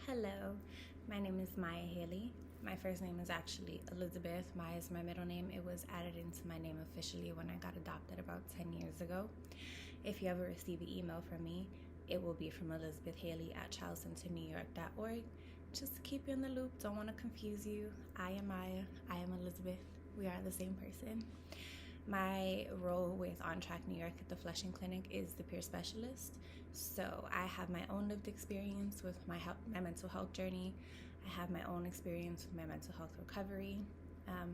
Hello, my name is Maya Haley. My first name is actually Elizabeth. Maya is my middle name. It was added into my name officially when I got adopted about 10 years ago. If you ever receive an email from me, it will be from Elizabeth Haley at childcenterNewYork.org. Just to keep you in the loop, don't want to confuse you. I am Maya. I am Elizabeth. We are the same person. My role with On Track New York at the Flushing Clinic is the peer specialist. So I have my own lived experience with my mental health journey. I have my own experience with my mental health recovery.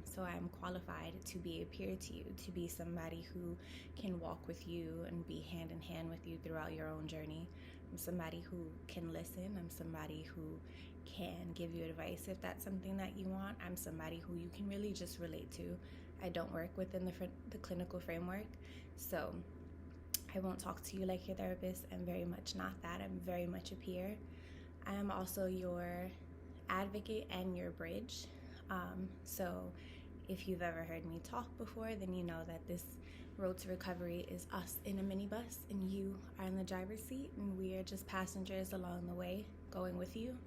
So I'm qualified to be a peer to you, to be somebody who can walk with you and be hand in hand with you throughout your own journey. I'm somebody who can listen. I'm somebody who can give you advice if that's something that you want. I'm somebody who you can really just relate to. I don't work within the clinical framework, so I won't talk to you like your therapist. I'm very much not that. I'm very much a peer. I am also your advocate and your bridge. So if you've ever heard me talk before, then you know that this road to recovery is us in a minibus and you are in the driver's seat and we are just passengers along the way going with you.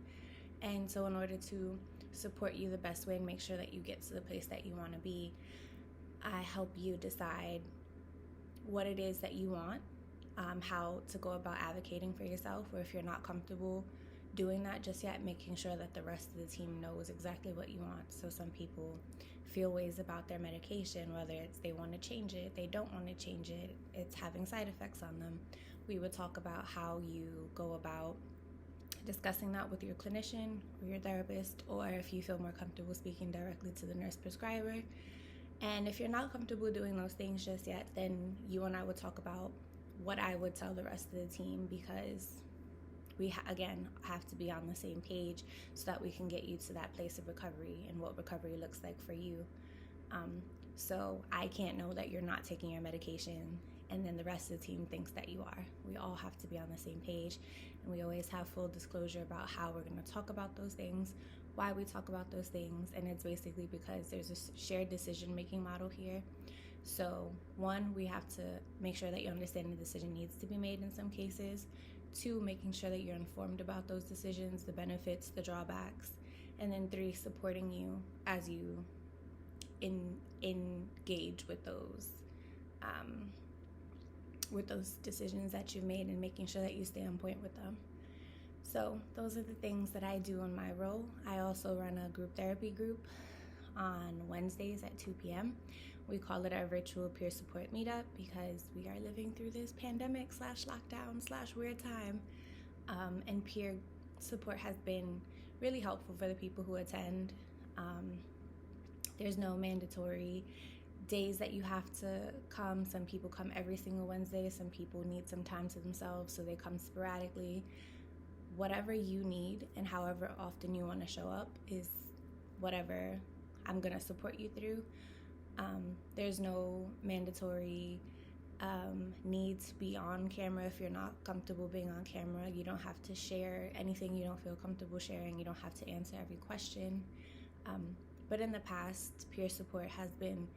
And so in order to support you the best way and make sure that you get to the place that you want to be, I help you decide what it is that you want, how to go about advocating for yourself, or if you're not comfortable doing that just yet, making sure that the rest of the team knows exactly what you want. So some people feel ways about their medication, whether it's they want to change it, they don't want to change it, it's having side effects on them. We would talk about how you go about discussing that with your clinician or your therapist, or if you feel more comfortable speaking directly to the nurse prescriber. And if you're not comfortable doing those things just yet, then you and I would talk about what I would tell the rest of the team, because we again have to be on the same page so that we can get you to that place of recovery and what recovery looks like for you. So I can't know that you're not taking your medication and then the rest of the team thinks that you are. We all have to be on the same page, and we always have full disclosure about how we're going to talk about those things, why we talk about those things, and it's basically because there's a shared decision-making model here. So one, we have to make sure that you understand the decision needs to be made in some cases. Two, making sure that you're informed about those decisions, the benefits, the drawbacks. And then three, supporting you as you engage with those decisions that you've made, and making sure that you stay on point with them. So those are the things that I do in my role. I also run a group therapy group on Wednesdays at 2 p.m. We call it our virtual peer support meetup because we are living through this pandemic /lockdown/ weird time. And peer support has been really helpful for the people who attend. There's no mandatory days that you have to come. Some people come every single Wednesday. Some people need some time to themselves, so they come sporadically. Whatever you need and however often you want to show up is whatever I'm going to support you through. There's no mandatory need to be on camera if you're not comfortable being on camera. You don't have to share anything you don't feel comfortable sharing. You don't have to answer every question. But in the past, peer support has been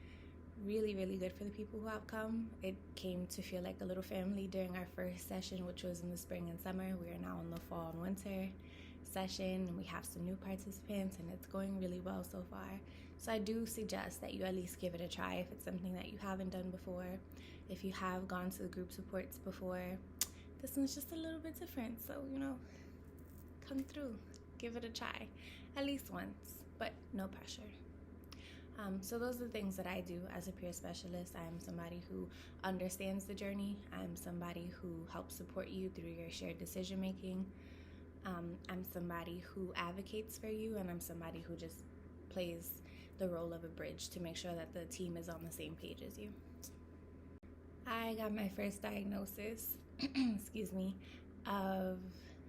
really, really good for the people who have come. It came to feel like a little family during our first session, which was in the spring and summer. We are now in the fall and winter session, and we have some new participants, and it's going really well so far. So I do suggest that you at least give it a try if it's something that you haven't done before. If you have gone to the group supports before, this one's just a little bit different. So, come through, give it a try at least once, but no pressure. So those are the things that I do as a peer specialist. I'm somebody who understands the journey. I'm somebody who helps support you through your shared decision making. I'm somebody who advocates for you, and I'm somebody who just plays the role of a bridge to make sure that the team is on the same page as you. I got my first diagnosis, of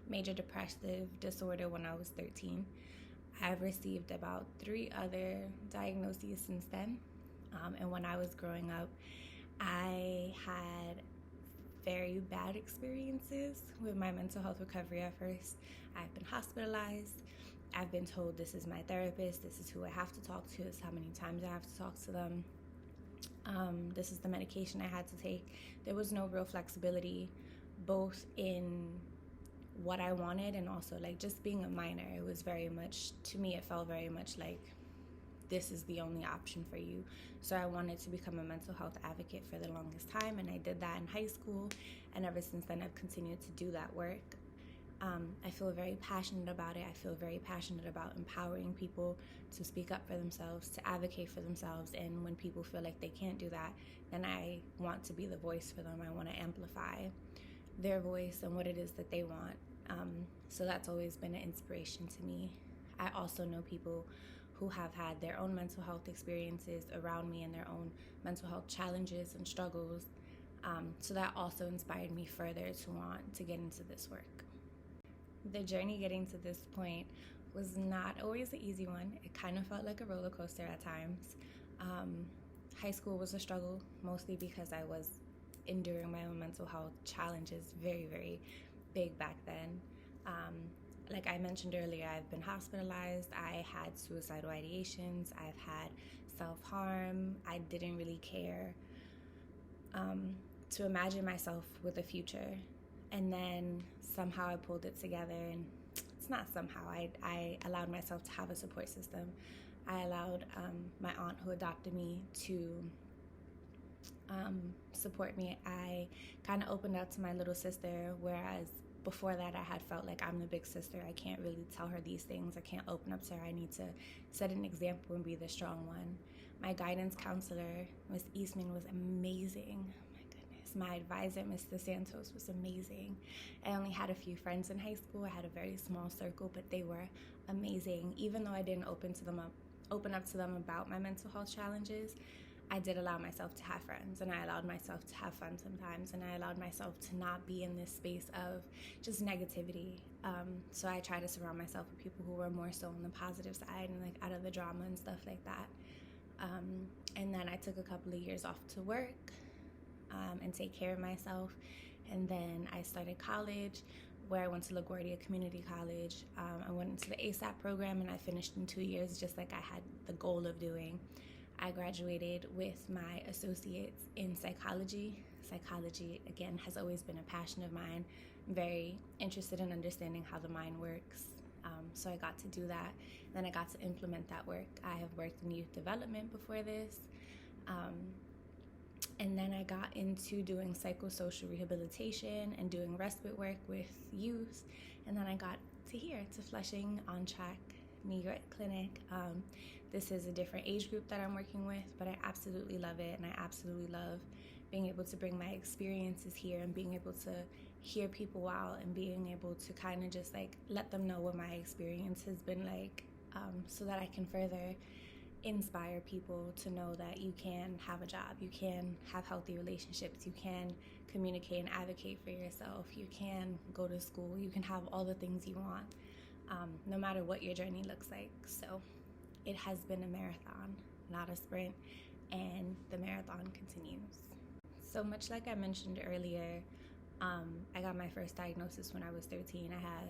major depressive disorder when I was 13. I've received about 3 other diagnoses since then. And when I was growing up, I had very bad experiences with my mental health recovery at first. I've been hospitalized. I've been told this is my therapist, this is who I have to talk to, this is how many times I have to talk to them. This is the medication I had to take. There was no real flexibility, both in what I wanted, and also like just being a minor, it was very much, to me, it felt very much like this is the only option for you. So I wanted to become a mental health advocate for the longest time, and I did that in high school, and ever since then I've continued to do that work. I feel very passionate about it. I feel very passionate about empowering people to speak up for themselves, to advocate for themselves, and when people feel like they can't do that, then I want to be the voice for them. I want to amplify their voice and what it is that they want. So that's always been an inspiration to me. I also know people who have had their own mental health experiences around me and their own mental health challenges and struggles. So that also inspired me further to want to get into this work. The journey getting to this point was not always an easy one. It kind of felt like a roller coaster at times. High school was a struggle, mostly because I was enduring my own mental health challenges, very, very big back then. Like I mentioned earlier, I've been hospitalized. I had suicidal ideations. I've had self-harm. I didn't really care to imagine myself with a future. And then somehow I pulled it together, and it's not somehow. I allowed myself to have a support system. I allowed my aunt who adopted me to support me. I kind of opened up to my little sister, whereas before that I had felt like I'm the big sister. I can't really tell her these things. I can't open up to her. I need to set an example and be the strong one. My guidance counselor, Miss Eastman, was amazing. My advisor, Mr. Santos, was amazing. I only had a few friends in high school. I had a very small circle, but they were amazing. Even though I didn't open up to them about my mental health challenges, I did allow myself to have friends, and I allowed myself to have fun sometimes, and I allowed myself to not be in this space of just negativity. So I try to surround myself with people who were more so on the positive side and like out of the drama and stuff like that. And then I took a couple of years off to work and take care of myself. And then I started college, where I went to LaGuardia Community College. I went into the ASAP program, and I finished in 2 years, just like I had the goal of doing. I graduated with my associates in psychology. Psychology, again, has always been a passion of mine. I'm very interested in understanding how the mind works. So I got to do that. Then I got to implement that work. I have worked in youth development before this. And then I got into doing psychosocial rehabilitation and doing respite work with youth. And then I got to here, to Flushing On Track Migrant Clinic. This is a different age group that I'm working with, but I absolutely love it. And I absolutely love being able to bring my experiences here and being able to hear people out and being able to kind of just like let them know what my experience has been like, so that I can further inspire people to know that you can have a job, you can have healthy relationships, you can communicate and advocate for yourself, you can go to school, you can have all the things you want, no matter what your journey looks like. So it has been a marathon, not a sprint, and the marathon continues. So much like I mentioned earlier, I got my first diagnosis when I was 13. I had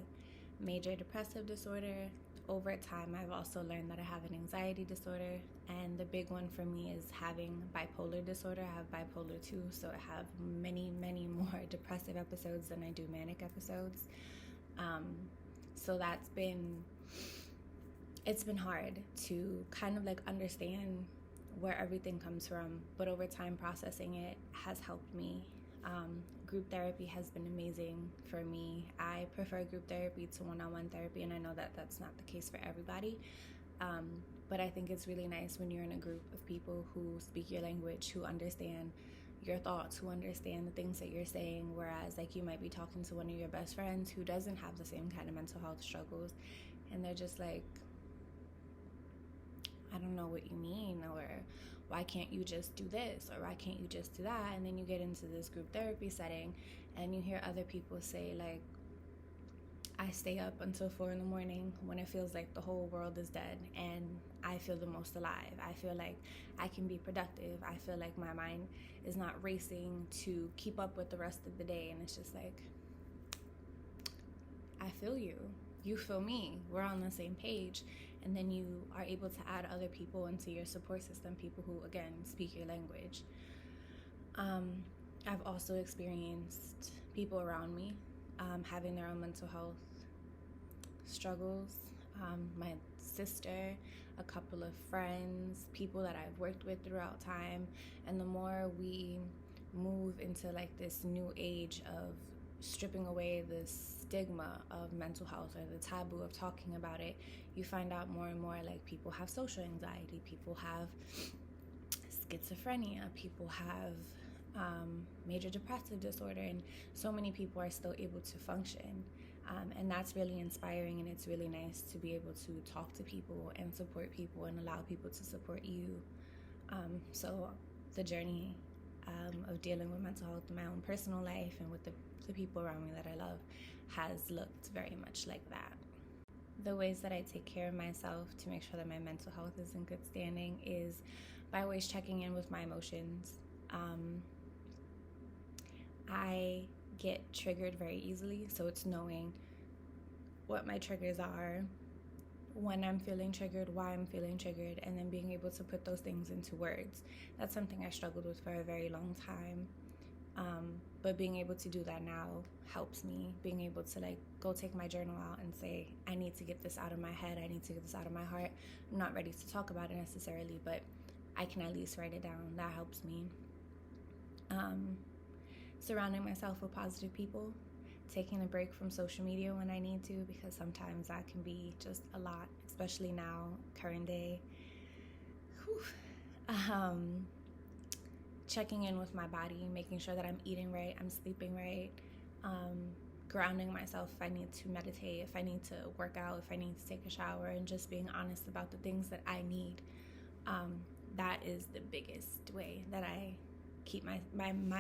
major depressive disorder. Over time, I've also learned that I have an anxiety disorder, and the big one for me is having bipolar disorder. I have bipolar 2, so I have many, many more depressive episodes than I do manic episodes. So it's been hard to kind of like understand where everything comes from, but over time processing it has helped me. Group therapy has been amazing for me. I prefer group therapy to one-on-one therapy, and I know that that's not the case for everybody, but I think it's really nice when you're in a group of people who speak your language, who understand your thoughts, who understand the things that you're saying, whereas like you might be talking to one of your best friends who doesn't have the same kind of mental health struggles, and they're just like, I don't know what you mean, or why can't you just do this, or why can't you just do that? And then you get into this group therapy setting and you hear other people say like, I stay up until 4 a.m. when it feels like the whole world is dead, and I feel the most alive. I feel like I can be productive. I feel like my mind is not racing to keep up with the rest of the day. And it's just like, I feel you. You feel me. We're on the same page. And then you are able to add other people into your support system, people who, again, speak your language. I've also experienced people around me having their own mental health struggles. My sister, a couple of friends, people that I've worked with throughout time. And the more we move into like this new age of stripping away the stigma of mental health or the taboo of talking about it, you find out more and more like people have social anxiety, people have schizophrenia, people have major depressive disorder, and so many people are still able to function. And that's really inspiring, and it's really nice to be able to talk to people and support people and allow people to support you. So the journey of dealing with mental health in my own personal life and with the people around me that I love has looked very much like that. The ways that I take care of myself to make sure that my mental health is in good standing is by always checking in with my emotions. I get triggered very easily, so it's knowing what my triggers are, when I'm feeling triggered, why I'm feeling triggered, and then being able to put those things into words. That's something I struggled with for a very long time, but being able to do that now helps me. Being able to like go take my journal out and say, I need to get this out of my head, I need to get this out of my heart. I'm not ready to talk about it necessarily, but I can at least write it down. That helps me. Surrounding myself with positive people, taking a break from social media when I need to, because sometimes that can be just a lot, especially now, current day. Checking in with my body, making sure that I'm eating right, I'm sleeping right, grounding myself if I need to meditate, if I need to work out, if I need to take a shower, and just being honest about the things that I need. That is the biggest way that I keep my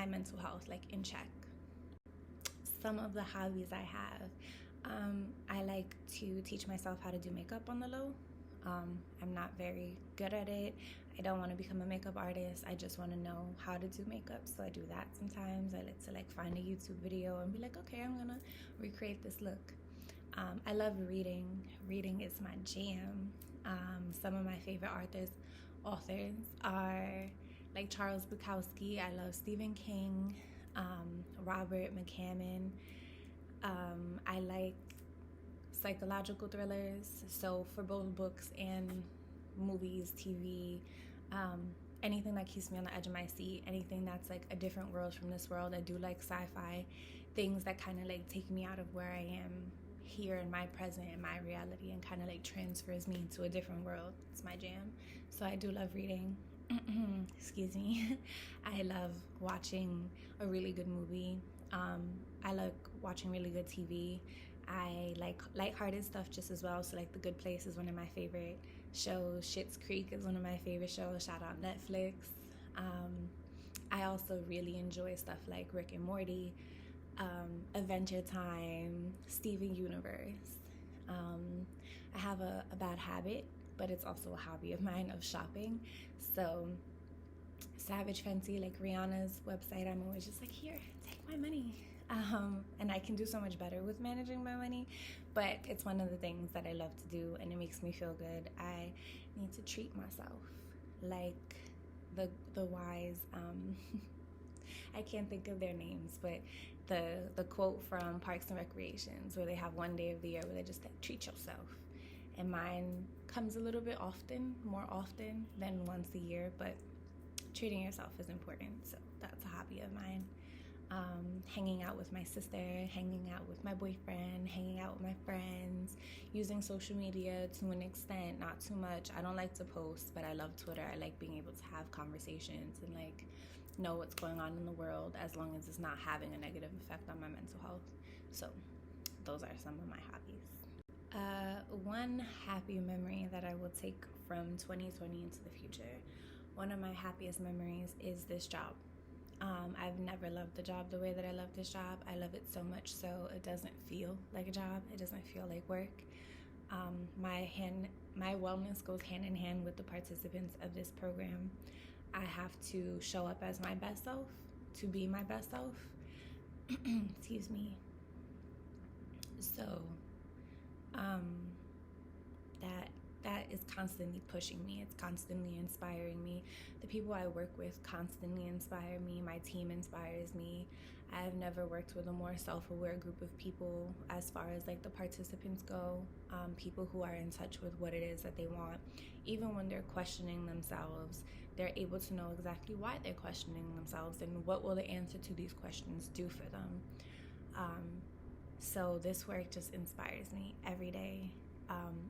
mental health like in check. Some of the hobbies I have, I like to teach myself how to do makeup on the low. I'm not very good at it. I don't want to become a makeup artist. I just want to know how to do makeup, so I do that sometimes. I like to like find a YouTube video and be like, okay, I'm gonna recreate this look. I love reading. Reading is my jam. Some of my favorite authors are like Charles Bukowski. I love Stephen King, Robert McCammon. I like psychological thrillers, so for both books and movies, TV, anything that keeps me on the edge of my seat, anything that's like a different world from this world. I do like sci-fi, things that kind of like take me out of where I am here in my present, in my reality, and kind of like transfers me into a different world. It's my jam. So I do love reading. Excuse me. I love watching a really good movie. I like watching really good TV. I like lighthearted stuff just as well. So like The Good Place is one of my favorite shows. Schitt's Creek is one of my favorite shows. Shout out Netflix. I also really enjoy stuff like Rick and Morty, Adventure Time, Steven Universe. I have a bad habit, but it's also a hobby of mine, of shopping. So Savage Fenty, like Rihanna's website, I'm always just like, here, take my money. And I can do so much better with managing my money, but it's one of the things that I love to do, and it makes me feel good. I need to treat myself like the wise, I can't think of their names, but the quote from Parks and Recreations, where they have one day of the year where they just like, treat yourself. And mine comes a little bit more often than once a year, but treating yourself is important, so that's a hobby of mine. Hanging out with my sister, hanging out with my boyfriend, hanging out with my friends, using social media to an extent, not too much. I don't like to post, but I love Twitter. I like being able to have conversations and like know what's going on in the world, as long as it's not having a negative effect on my mental health. So those are some of my hobbies. One happy memory that I will take from 2020 into the future, one of my happiest memories is this job. I've never loved the job the way that I love this job. I love it so much so it doesn't feel like a job. It doesn't feel like work. My wellness goes hand in hand with the participants of this program. I have to show up as my best self, to be my best self. Excuse me. So, that that is constantly pushing me. It's constantly inspiring me. The people I work with constantly inspire me. My team inspires me. I've never worked with a more self-aware group of people as far as like the participants go. People who are in touch with what it is that they want. Even when they're questioning themselves, they're able to know exactly why they're questioning themselves and what will the answer to these questions do for them. So this work just inspires me every day.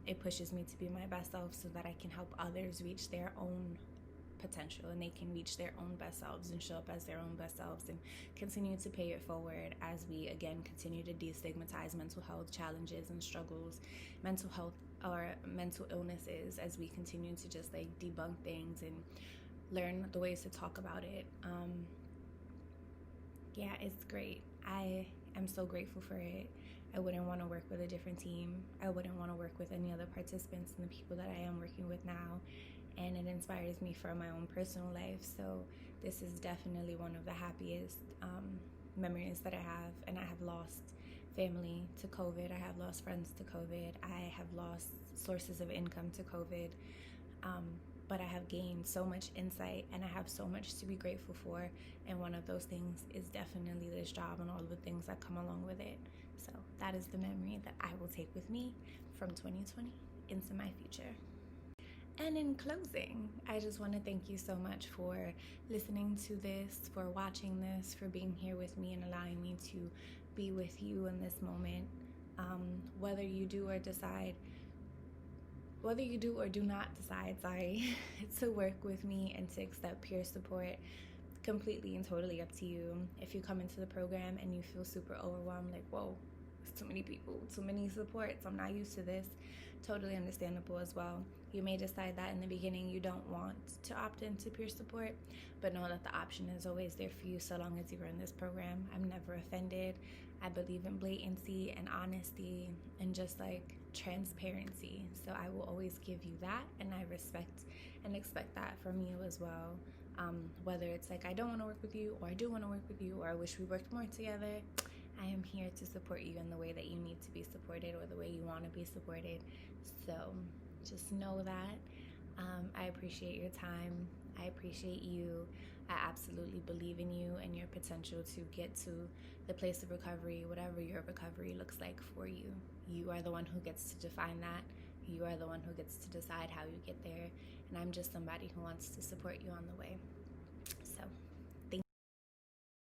It pushes me to be my best self so that I can help others reach their own potential and they can reach their own best selves and show up as their own best selves and continue to pay it forward as we again continue to destigmatize mental health challenges and struggles, mental health or mental illnesses, as we continue to just like debunk things and learn the ways to talk about it. Yeah, it's great. I am so grateful for it. I wouldn't want to work with a different team. I wouldn't want to work with any other participants than the people that I am working with now. And it inspires me for my own personal life. So this is definitely one of the happiest memories that I have. And I have lost family to COVID. I have lost friends to COVID. I have lost sources of income to COVID. But I have gained so much insight and I have so much to be grateful for. And one of those things is definitely this job and all the things that come along with it. So that is the memory that I will take with me from 2020 into my future. And in closing, I just want to thank you so much for listening to this, for watching this, for being here with me and allowing me to be with you in this moment. Whether you do or do not decide, to work with me and to accept peer support, completely and totally up to you. If you come into the program and you feel super overwhelmed, like, whoa, there's too many people, too many supports, I'm not used to this, totally understandable as well. You may decide that in the beginning you don't want to opt into peer support, but know that the option is always there for you so long as you're in this program. I'm never offended. I believe in blatancy and honesty and just like transparency. So I will always give you that, and I respect and expect that from you as well. Whether it's like I don't want to work with you, or I do want to work with you, or I wish we worked more together, I am here to support you in the way that you need to be supported or the way you want to be supported. So just know that. I appreciate your time. I appreciate you. I absolutely believe in you and your potential to get to the place of recovery, whatever your recovery looks like for you. You are the one who gets to define that. You are the one who gets to decide how you get there. And I'm just somebody who wants to support you on the way.